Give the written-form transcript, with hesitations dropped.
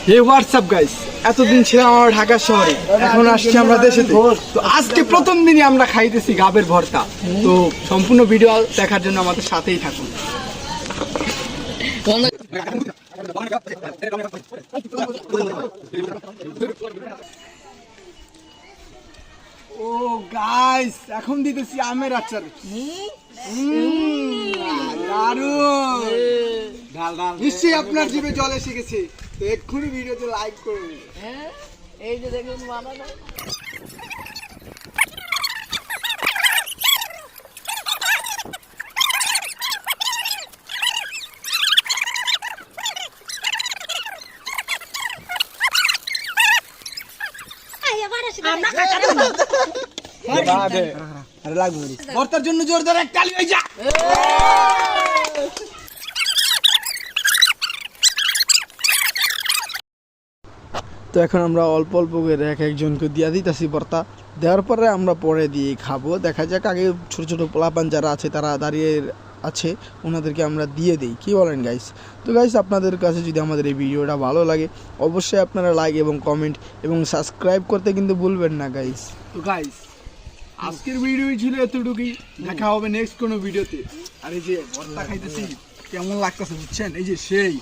হে WhatsApp guys, এতদিন ছিলাম আমরা ঢাকা শহরে, এখন আসছি আমরা দেশেতে। তো আজকে প্রথম দিনই আমরা খাইতেছি গাবের ভর্তা। তো সম্পূর্ণ ভিডিও দেখার জন্য আমাদের সাথেই থাকুন। ও গাইস, এখন দিতেছি আমের আচার। দারুণ, নিশ্চয়ই আপনার জিভে জল এসে গেছে। তো এক্ষুনি ভিডিওতে লাইক করুন। এই যে দেখুন বানানো ভর্তার জন্য জোরদার এক তালি হয়ে যা। তো এখন আমরা অল্প অল্প করে এক একজনকে দিয়া দিতেছি ভর্তা। দেওয়ার পরে আমরা পরে দিয়ে খাবো। দেখা যাক, আগে ছোটো ছোটো পোলাপান যারা আছে তারা দাঁড়িয়ে আছে, ওনাদেরকে আমরা দিয়ে দিই। কী বলেন গাইস? তো গাইস, আপনাদের কাছে যদি আমাদের এই ভিডিওটা ভালো লাগে অবশ্যই আপনারা লাইক এবং কমেন্ট এবং সাবস্ক্রাইব করতে কিন্তু ভুলবেন না গাইস। তো গাইস, আজকের ভিডিও ছিল এতটুকুই। দেখা হবে নেক্সট কোনো ভিডিওতে। আর এই যে ভর্তা খাইতেছি কেমন লাগতেছে বুঝছেন? এই যে সেই